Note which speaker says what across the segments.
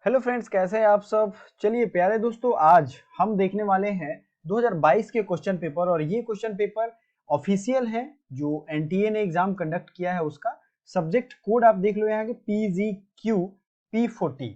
Speaker 1: Hello friends, कैसे हैं आप सब। चलिए प्यारे दोस्तों, आज हम देखने वाले हैं 2022 के क्वेश्चन पेपर। और ये क्वेश्चन पेपर ऑफिशियल है जो एनटीए ने एग्जाम कंडक्ट किया है उसका। सब्जेक्ट कोड आप देख लो यहाँ के PGQ P40।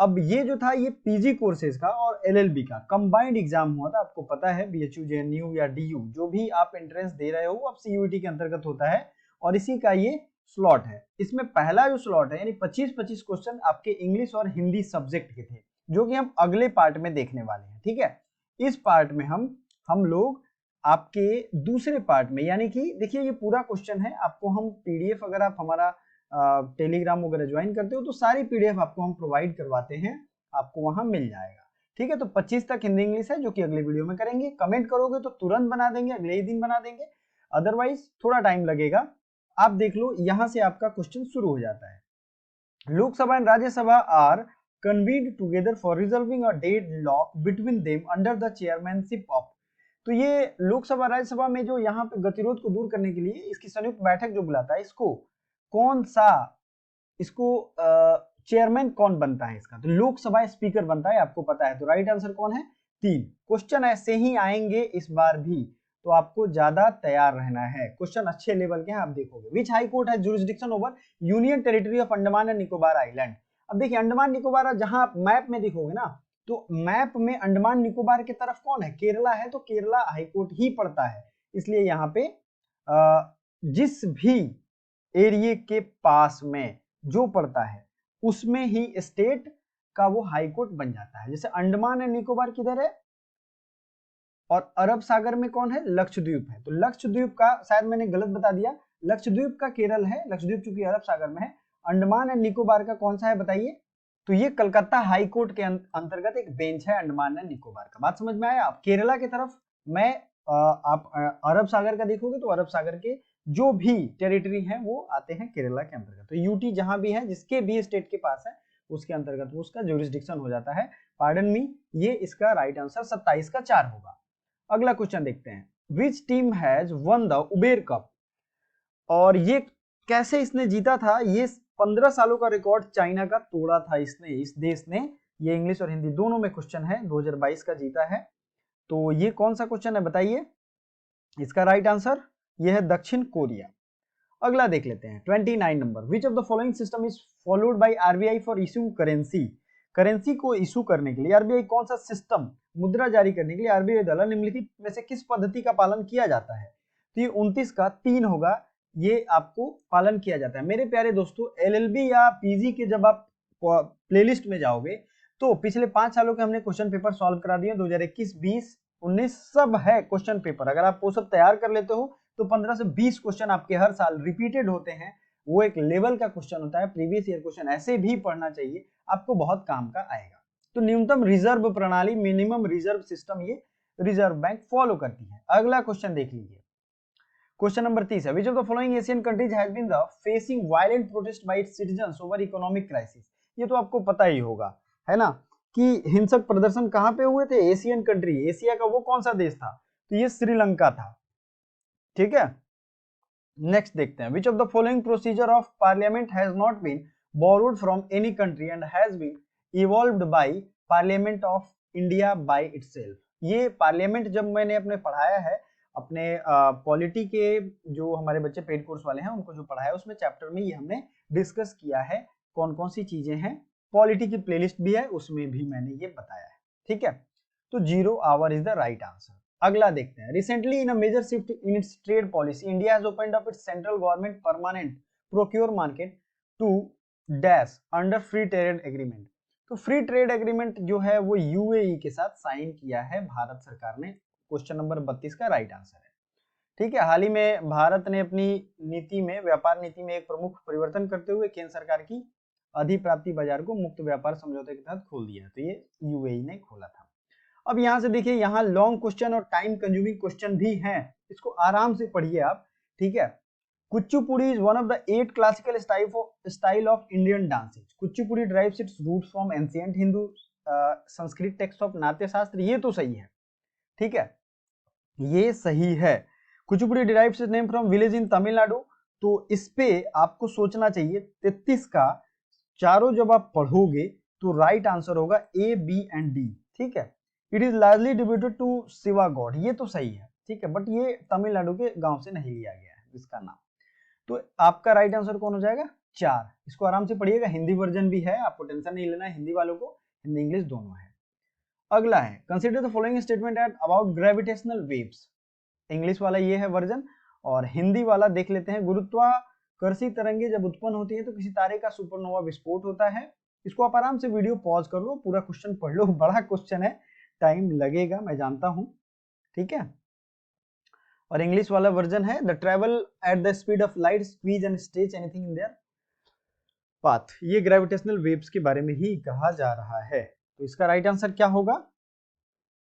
Speaker 1: अब ये जो था ये पीजी कोर्सेज का और एलएलबी का कंबाइंड एग्जाम हुआ था। आपको पता है बीएचयू, जेएनयू या डीयू जो भी आप एंट्रेंस दे रहे हो अब सीयूईटी के अंतर्गत होता है और इसी का ये स्लॉट है। इसमें पहला जो स्लॉट है यानी 25-25 क्वेश्चन आपके इंग्लिश और हिंदी सब्जेक्ट के थे, जो कि हम अगले पार्ट में देखने वाले हैं। ठीक है, इस पार्ट में हम लोग आपके दूसरे पार्ट में, यानी कि देखिए ये पूरा क्वेश्चन है आपको हम पीडीएफ, अगर आप हमारा टेलीग्राम वगैरह ज्वाइन करते हो तो सारी पीडीएफ आपको हम प्रोवाइड करवाते हैं, आपको वहां मिल जाएगा। ठीक है, तो 25 तक हिंदी इंग्लिश है जो कि अगले वीडियो में करेंगे। कमेंट करोगे तो तुरंत बना देंगे, अगले ही दिन बना देंगे, अदरवाइज थोड़ा टाइम लगेगा। आप देख लो यहां से आपका क्वेश्चन शुरू हो जाता है। Lok Sabha and Rajya Sabha are convened together for resolving a deadlock between them under the chairmanship of. तो ये लोकसभा राज्यसभा में जो यहाँ पे गतिरोध को दूर करने के लिए इसकी संयुक्त बैठक जो बुलाता है, इसको कौन सा, इसको चेयरमैन कौन बनता है इसका? तो लोकसभा स्पीकर बनता है, आपको पता है। तो राइट आंसर कौन है? 3 क्वेश्चन ऐसे ही आएंगे इस बार भी, तो आपको ज्यादा तैयार रहना है। क्वेश्चन अच्छे लेवल के हैं, आप देखोगे। विच हाई कोर्ट है jurisdiction over union territory of Andaman and Nicobar island. अब देखिए अंडमान निकोबार जहां आप मैप में देखोगे ना, तो मैप में अंडमान निकोबार की तरफ कौन है? केरला है, तो केरला हाई कोर्ट ही पड़ता है। इसलिए यहाँ पे जिस भी एरिया के पास में जो पड़ता है उसमें ही स्टेट का वो हाई कोर्ट बन जाता है। जैसे अंडमान एंड निकोबार किधर है और अरब सागर में कौन है? लक्षद्वीप है। तो लक्षद्वीप का शायद मैंने गलत बता दिया, लक्षद्वीप का केरल है, लक्षद्वीप चूंकि अरब सागर में है। अंडमान एंड निकोबार का कौन सा है बताइए? तो ये कलकत्ता हाई कोर्ट के अंतर्गत एक बेंच है अंडमान एंड निकोबार का। बात समझ में आया? आप केरला की तरफ मैं आप अरब सागर का देखोगे तो अरब सागर के जो भी टेरिटरी है वो आते हैं केरला के अंतर्गत। तो यूटी जहां भी है, जिसके भी स्टेट के पास है उसके अंतर्गत वो उसका ज्यूरिसडिक्शन हो जाता है। पार्डन मी, ये इसका राइट आंसर 27 का 4 होगा। अगला क्वेश्चन देखते हैं। Which team has one the Uber cup. और ये कैसे इसने जीता था? ये 15 सालों का रिकॉर्ड चाइना का तोड़ा था इसने, इस देश ने। ये इंग्लिश और हिंदी दोनों में क्वेश्चन है, 2022 का जीता है। तो ये कौन सा क्वेश्चन है बताइए? इसका राइट आंसर ये है दक्षिण कोरिया। अगला देख लेते हैं 29 number. Which of the following system is followed by RBI for issue currency. Currency को इशू करने के लिए आरबीआई कौन सा सिस्टम, मुद्रा जारी करने के लिए आरबीआई द्वारा निम्नलिखित में से किस पद्धति का पालन किया जाता है? तो ये 29 का 3 होगा, ये आपको पालन किया जाता है। मेरे प्यारे दोस्तों, एलएलबी या पीजी के जब आप प्लेलिस्ट में जाओगे तो पिछले 5 सालों के हमने क्वेश्चन पेपर सॉल्व करा दिए, 2021, 20, 19 सब है क्वेश्चन पेपर। अगर आप वो सब तैयार कर लेते हो तो 15 से 20 क्वेश्चन आपके हर साल रिपीटेड होते हैं। वो एक लेवल का क्वेश्चन होता है, प्रीवियस ईयर क्वेश्चन ऐसे भी पढ़ना चाहिए, आपको बहुत काम का आएगा। तो न्यूनतम रिजर्व प्रणाली, मिनिमम रिजर्व सिस्टम, ये रिजर्व बैंक फॉलो करती है। अगला क्वेश्चन देख लीजिए, क्वेश्चन नंबर 30 है। Which of the following Asian countries has been the facing violent protest by its citizens over economic crisis. ये तो आपको पता ही होगा, है ना, कि हिंसक प्रदर्शन कहां पे हुए थे? एशियन कंट्री, एशिया का वो कौन सा देश था? तो ये श्रीलंका था। ठीक है, नेक्स्ट देखते हैं। Which of the following procedure of parliament has not been borrowed from any country and has been evolved by parliament of India by itself. ये पार्लियामेंट जब मैंने अपने पढ़ाया है, अपने पॉलिटी के जो हमारे बच्चे पेड कोर्स वाले हैं उनको जो पढ़ाया उसमें चैप्टर में ये हमने डिस्कस किया है कौन कौन सी चीजें हैं। पॉलिटी की प्लेलिस्ट भी है, उसमें भी मैंने ये बताया है। ठीक है, तो 0 hour is the right answer. अगला देखते हैं। Recently in a major shift in its trade policy, India has opened up its central government permanent procure market to dash under free trade agreement. तो फ्री ट्रेड एग्रीमेंट जो है वो UAE के साथ sign किया है भारत सरकार ने। क्वेश्चन नंबर 32 का राइट आंसर है। ठीक है, हाल ही में भारत ने अपनी नीति में, व्यापार नीति में एक प्रमुख परिवर्तन करते हुए केंद्र सरकार की अधिप्राप्ति बाजार को मुक्त व्यापार समझौते के तहत खोल दिया। तो ये यूएई ने खोला था। अब यहां से देखिए, यहाँ लॉन्ग क्वेश्चन और टाइम कंज्यूमिंग क्वेश्चन भी हैं, इसको आराम से पढ़िए आप। ठीक है, Kuchipudi is one of the 8 classical style of Indian dances. Kuchipudi derives its roots from ancient Hindu Sanskrit text of नाट्य शास्त्र। ये तो सही है, ठीक है, ये सही है। Kuchipudi derives its name from village in Tamil Nadu. तो इस पे आपको सोचना चाहिए। 33 का चारों जब आप पढ़ोगे तो राइट आंसर होगा ए, बी एंड डी। ठीक है, it is largely attributed to Shiva god, ये तो सही है। ठीक है, बट ये तमिलनाडु के गांव से नहीं लिया गया है इसका नाम। तो आपका राइट आंसर कौन हो जाएगा? 4। इसको आराम से पढ़िएगा, हिंदी वर्जन भी है, आपको टेंशन नहीं लेना है हिंदी वालों को, हिंदी इंग्लिश दोनों है। अगला है consider the following statement at about gravitational waves. English वाला ये है वर्जन, और हिंदी वाला देख लेते हैं। गुरुत्वाकर्षी तरंगे जब उत्पन्न होती है तो किसी तारे का सुपरनोवा विस्फोट होता है। इसको आप आराम से वीडियो पॉज कर लो, पूरा क्वेश्चन पढ़ लो, बड़ा क्वेश्चन है, टाइम लगेगा मैं जानता हूं। ठीक है, और इंग्लिश वाला वर्जन है the travel at the speed of light squeeze and stretch anything in their path. ये ग्रेविटेशनल वेव्स के बारे में ही कहा जा रहा है। तो इसका राइट आंसर क्या होगा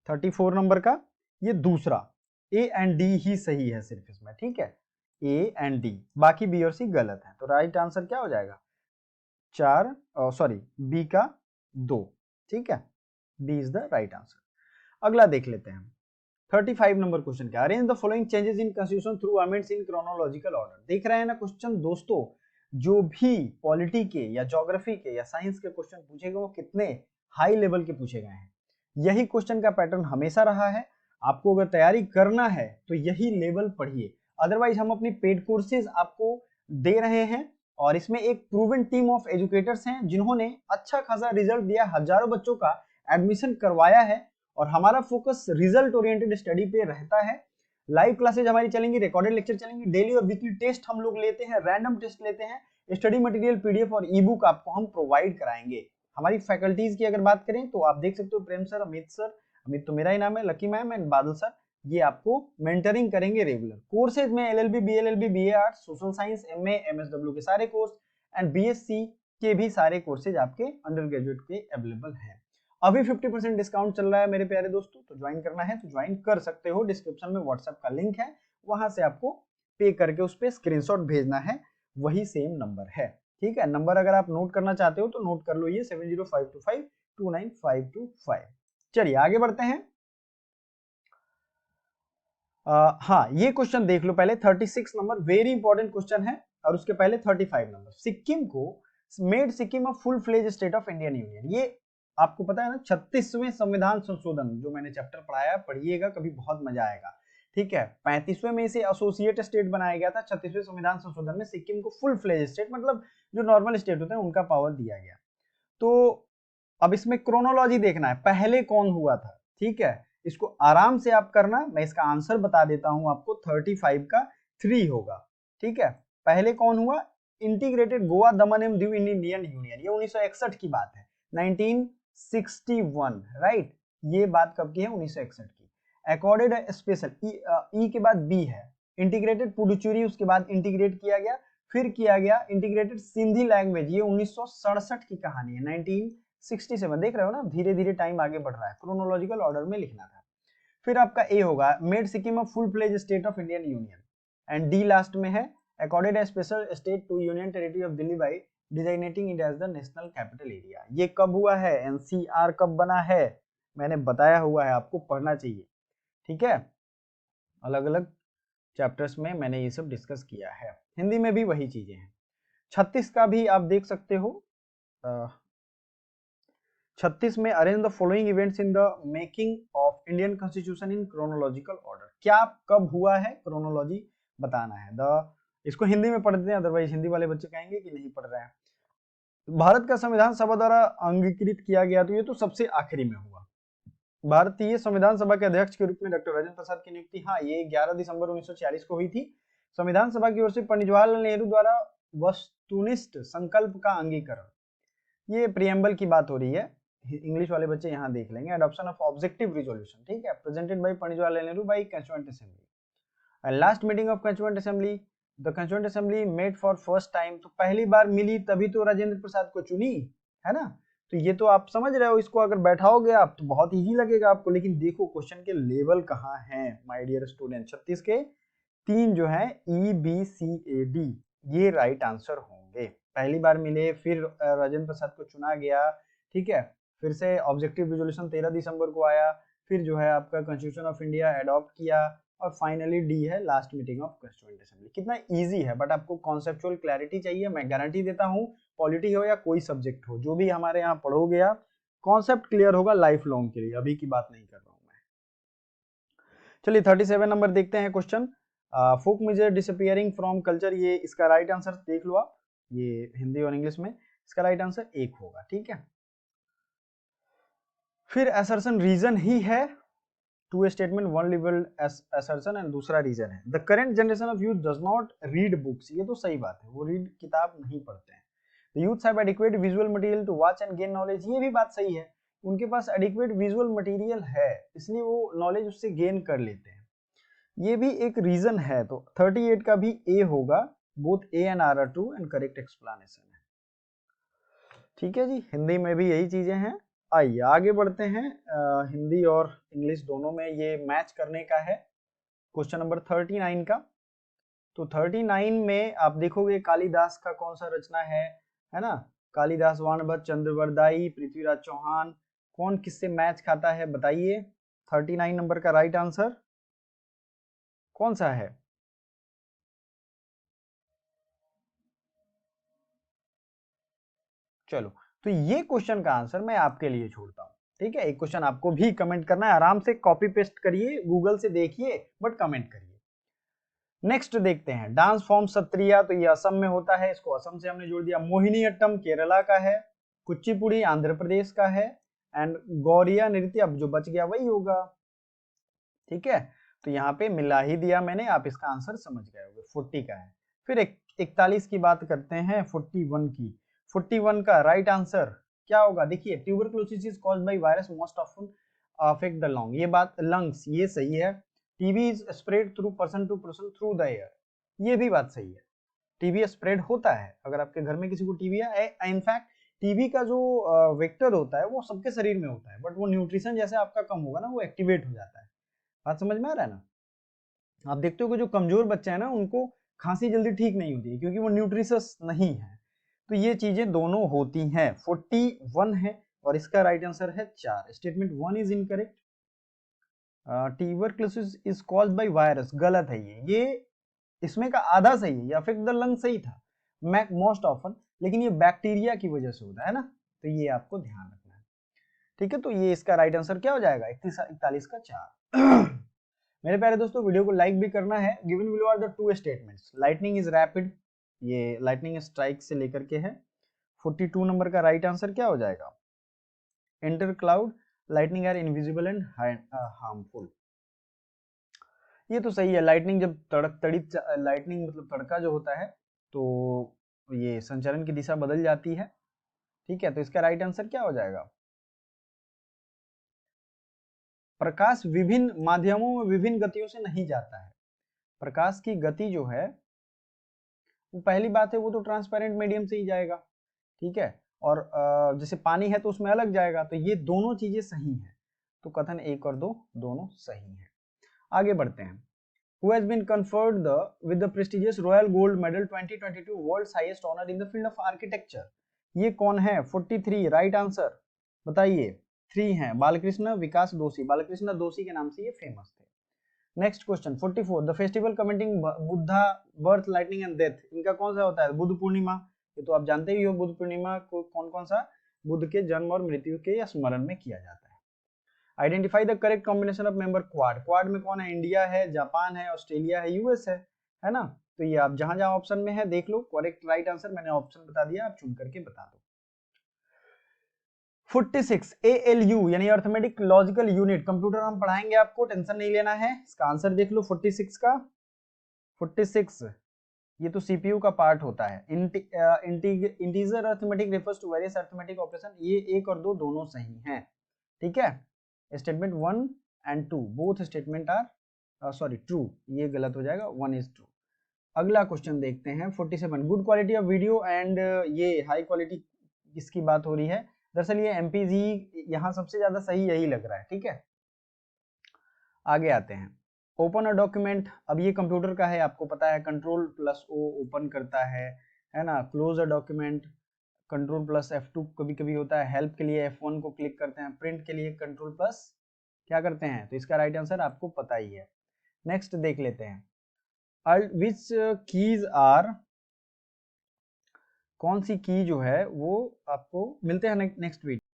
Speaker 1: 34 नंबर का? ये दूसरा, ए एंड डी ही सही है सिर्फ इसमें। ठीक है, ए एंड डी, बाकी बी और सी गलत है। तो राइट आंसर क्या हो जाएगा? 4, सॉरी बी का 2। ठीक है, B is the right answer. अगला देख लेते हैं 35 नंबर क्वेश्चन क्या, arrange the following changes in constitution through amends in chronological order. देख रहे हैं ना क्वेश्चन दोस्तों, जो भी पॉलिटी के या ज्योग्राफी के या साइंस के क्वेश्चन पूछे गए वो कितने हाई लेवल के पूछे गए हैं। यही क्वेश्चन का पैटर्न हमेशा रहा है। आपको अगर तैयारी करना है तो यही लेवल पढ़िए, अदरवाइज हम अपनी पेड कोर्सेज आपको दे रहे हैं, और इसमें एक प्रूवन टीम ऑफ एजुकेटर्स हैं जिन्होंने अच्छा खासा रिजल्ट दिया, हजारों बच्चों का एडमिशन करवाया है, और हमारा फोकस रिजल्ट ओरिएंटेड स्टडी पे रहता है। लाइव क्लासेज हमारी चलेंगी, रिकॉर्डेड लेक्चर चलेंगे, डेली और वीकली टेस्ट हम लोग लेते हैं, रैंडम टेस्ट लेते हैं, स्टडी मटेरियल पीडीएफ और ई बुक आपको हम प्रोवाइड कराएंगे। हमारी फैकल्टीज की अगर बात करें तो आप देख सकते हो प्रेम सर, अमित सर, अमित तो मेरा ही नाम है, लकी मैम एंड बादल सर, ये आपको मेंटरिंग करेंगे रेगुलर। कोर्सेज में LLB, BLLB, BA arts, social science, MA, MSW के सारे कोर्स एंड बीएससी के भी सारे कोर्सेज आपके अंडर ग्रेजुएट के अवेलेबल हैं। अभी 50% डिस्काउंट चल रहा है मेरे प्यारे दोस्तों, तो ज्वाइन करना है तो ज्वाइन कर सकते हो। डिस्क्रिप्शन में व्हाट्सएप का लिंक है, वहां से आपको पे करके उस पर स्क्रीनशॉट भेजना है, वही सेम नंबर है। ठीक है, नंबर अगर आप नोट करना चाहते हो तो नोट कर लो, ये 7052529525। चलिए आगे बढ़ते हैं। हाँ, ये क्वेश्चन देख लो पहले, 36 नंबर वेरी इंपॉर्टेंट क्वेश्चन है, और उसके पहले 35 नंबर। सिक्किम को made Sikkim a full fledge state of Indian union. ये आपको पता है ना, 36वें संविधान संशोधन जो मैंने चैप्टर पढ़ाया, पढ़िएगा कभी, बहुत मजा आएगा। ठीक है, 35वें में इसे एसोसिएट स्टेट बनाया गया था, 36वें संविधान संशोधन में सिक्किम को फुल फ्लेज स्टेट, मतलब जो नॉर्मल स्टेट होते हैं उनका पावर दिया गया। तो अब इसमें क्रोनोलॉजी देखना है, पहले कौन हुआ था। ठीक है, इसको आराम से आप करना, मैं इसका आंसर बता देता हूं आपको, 35 का 3 होगा। ठीक है, पहले कौन हुआ? इंटीग्रेटेड गोवा, दमन एवं दीव इन इंडियन यूनियन, ये 1961 की बात है, 1961, राइट। ये बात कब की है? 1961 की। अकॉर्डेड स्पेशल, ई के बाद बी है, इंटीग्रेटेड पुडुचेरी, उसके बाद इंटीग्रेट किया गया, फिर किया गया इंटीग्रेटेड सिंधी लैंग्वेज, ये 1967 की कहानी है, 1967। देख रहे हो ना, धीरे धीरे टाइम आगे बढ़ रहा है, क्रोनोलॉजिकल ऑर्डर में लिखना था। फिर आपका ए होगा made Sikkim a full fledge state of Indian union, and D last में है accorded a special state to union territory of Delhi by designating it as the national capital area. ये कब हुआ है? एनसीआर कब बना है? मैंने बताया हुआ है, आपको पढ़ना चाहिए। ठीक है, अलग अलग चैप्टर्स में मैंने ये सब डिस्कस किया है, हिंदी में भी वही चीजें हैं। 36 का भी आप देख सकते हो, 36 में arrange the following events in the making of Indian constitution in chronological order. क्या कब हुआ है, क्रोनोलॉजी बताना है। इसको हिंदी में पढ़ते हैं, अदरवाइज हिंदी वाले बच्चे कहेंगे कि नहीं पढ़ रहे हैं। भारत का संविधान सभा द्वारा अंगीकृत किया गया, तो ये तो सबसे आखिरी में हुआ। भारतीय संविधान सभा के अध्यक्ष के रूप में डॉक्टर राजेंद्र प्रसाद की नियुक्ति, हाँ, ये 11 दिसंबर 1946 को हुई थी। संविधान सभा की ओर से पंडित जवाहरलाल नेहरू द्वारा वस्तुनिष्ठ संकल्प का अंगीकरण, ये प्रियम्बल की बात हो रही है, इंग्लिश वाले बच्चे यहाँ देख लेंगे। एडॉप्शन ऑफ ऑब्जेक्टिव रिजोल्यूशन, ठीक है, presented by Pandit Jawaharlal Nehru by constituent assembly. Last meeting of constituent assembly, the constituent assembly met for first time, तो पहली बार मिली तभी तो राजेंद्र प्रसाद को चुनी, है ना। तो ये तो आप समझ रहे हो, इसको अगर बैठाओगे आप तो बहुत इजी लगेगा आपको, लेकिन देखो क्वेश्चन के लेवल कहाँ हैं माय डियर स्टूडेंट। 36 के 3 जो है E B C A D, ये राइट आंसर होंगे। पहली बार मिले, फिर राजेंद्र प्रसाद को चुना गया, ठीक है, फिर से ऑब्जेक्टिव रिजोल्यूशन 13 दिसंबर को आया, फिर जो है आपका कॉन्स्टिट्यूशन ऑफ इंडिया अडॉप्ट किया, और फाइनली डी है last meeting of constituent assembly. कितना इजी है, बट आपको कॉन्सेप्चुअल क्लैरिटी चाहिए, मैं गारंटी देता हूं पॉलिटी हो या कोई सब्जेक्ट हो, जो भी हमारे यहाँ पढ़ोगे आप, कॉन्सेप्ट क्लियर होगा लाइफ लॉन्ग के लिए, अभी की बात नहीं कर रहा हूँ मैं। चलिए 37 नंबर देखते हैं question. Folk music disappearing from culture, ये इसका राइट आंसर देख लो आप, ये हिंदी और इंग्लिश में इसका राइट आंसर एक होगा, ठीक है। फिर असर्शन रीजन ही है, two statement one level assertion and दूसरा रीजन है the current generation of youth does not read books, ये तो सही बात है, वो रीड किताब नहीं पढ़ते हैं। The youth have adequate visual material to watch and gain knowledge, ये भी बात सही है, उनके पास एडिक्वेट विजुअल मटेरियल है, इसलिए वो नॉलेज उससे गेन कर लेते हैं, ये भी एक रीजन है। तो 38 का भी ए होगा, both A and R R true and correct explanation है, ठीक है जी। हिंदी में भी यही चीजें हैं। आइए आगे बढ़ते हैं, हिंदी और इंग्लिश दोनों में ये मैच करने का है क्वेश्चन नंबर 39 का। तो 39 में आप देखोगे कालिदास का कौन सा रचना है ना, कालिदास, वाणभट्ट, चंद्रवरदाई, पृथ्वीराज चौहान, कौन किससे मैच खाता है बताइए। 39 नंबर का राइट आंसर कौन सा है? चलो, तो ये क्वेश्चन का आंसर मैं आपके लिए छोड़ता हूं, ठीक है। एक क्वेश्चन आपको भी कमेंट करना है, आराम से कॉपी पेस्ट करिए, गूगल से देखिए, बट कमेंट करिए। नेक्स्ट देखते हैं, डांस फॉर्म सत्रिया, तो ये असम में होता है, इसको असम से हमने जोड़ दिया। मोहिनीअट्टम केरला का है, कुचिपुड़ी आंध्र प्रदेश का है, एंड गौरिया नृत्य अब जो बच गया वही होगा, ठीक है। तो यहाँ पे मिला ही दिया मैंने, आप इसका आंसर समझ गए होंगे, 40 का है। फिर 41 की बात करते हैं, 41 की। 41 का राइट आंसर क्या होगा? देखिए, tuberculosis is caused by virus most often affect the lung, ये बात लंग्स, ये सही है। TB is spread through person to person through the air, ये भी बात सही है। टीबी स्प्रेड होता है, अगर आपके घर में किसी को टीबी है, इनफैक्ट टीबी का जो वेक्टर होता है वो सबके शरीर में होता है, बट वो न्यूट्रिशन जैसे आपका कम होगा ना, वो एक्टिवेट हो जाता है। बात समझ में आ रहा है ना? आप देखते हो कि जो कमजोर बच्चे हैं ना, उनको खांसी जल्दी ठीक नहीं होती है, क्योंकि वो न्यूट्रिशस नहीं है। तो ये चीजें दोनों होती हैं। 41 है और इसका राइट आंसर है 4। Statement 1 is incorrect. Tuberculosis is caused by virus, गलत है ये इसमें का आधा सही है, ये अफेक्ट द लंग सही था, मोस्ट ऑफन, लेकिन ये बैक्टीरिया की वजह से होता है ना, तो ये आपको ध्यान रखना है, ठीक है। तो ये इसका राइट आंसर क्या हो जाएगा? 41 का 4। मेरे प्यारे दोस्तों, वीडियो को लाइक भी करना है। Given below are the two statements, lightning is rapid, ये लाइटनिंग स्ट्राइक से लेकर के है। 42 नंबर का राइट आंसर क्या हो जाएगा? Inter cloud lightning are invisible and harmful, ये तो सही है। लाइटनिंग जब लाइटनिंग मतलब तड़का जो होता है, तो ये संचरण की दिशा बदल जाती है, ठीक है। तो इसका राइट आंसर क्या हो जाएगा? प्रकाश विभिन्न माध्यमों में विभिन्न गतियों से नहीं जाता है। प्रकाश की गति जो है, वो पहली बात है, वो तो ट्रांसपेरेंट मीडियम से ही जाएगा, ठीक है। और जैसे पानी है तो उसमें अलग जाएगा, तो ये दोनों चीजें सही हैं। तो कथन 1 और 2 दोनों सही हैं। आगे बढ़ते हैं। Who has been conferred with the prestigious Royal Gold Medal 2022 World's Highest Honor in the Field of Architecture? ये कौन है? 43 राइट आंसर बताइए। 3 हैं, बालकृष्ण विकास दोषी, बालकृष्ण दोषी के नाम से ये फेमस थे। Next question 44, the festival commenting Buddha birth lightning and death, इनका कौन सा होता है? बुद्ध पूर्णिमा, ये तो आप जानते ही हो। बुद्ध पूर्णिमा को कौन कौन सा बुद्ध के जन्म और मृत्यु के स्मरण में किया जाता है। Identify the correct combination of member quad, quad में कौन है? इंडिया है, जापान है, ऑस्ट्रेलिया है, यूएस है ना। तो ये आप जहां जहां ऑप्शन में है देख लो, करेक्ट राइट आंसर मैंने ऑप्शन बता दिया, आप चुन करके बता दो। 46 ALU यानी अर्थमेटिक लॉजिकल यूनिट, कंप्यूटर हम पढ़ाएंगे आपको, टेंशन नहीं लेना है। इसका आंसर देख लो 46 का। 46 ये तो सीपीयू का पार्ट होता है। Integer arithmetic refers to various arithmetic operation, ये 1 और 2 दोनों सही हैं, ठीक है। Statement 1 and 2 both statement are sorry true, ये गलत हो जाएगा, 1 इज ट्रू। अगला क्वेश्चन देखते हैं 47, good quality of video and ये हाई क्वालिटी किसकी बात हो रही है? दरअसल ये एमपीजी यहाँ सबसे ज्यादा सही यही लग रहा है, ठीक है। आगे आते हैं, ओपन अ डॉक्यूमेंट, अब ये कंप्यूटर का है, आपको पता है, कंट्रोल प्लस ओ ओपन करता है ना। Close a document control plus F2 कभी कभी होता है। हेल्प के लिए F1 को क्लिक करते हैं। प्रिंट के लिए कंट्रोल प्लस क्या करते हैं? तो इसका राइट आंसर आपको पता ही है। नेक्स्ट देख लेते हैं, विच कीज आर कौन सी की जो है वो आपको मिलते हैं नेक्स्ट वीडियो।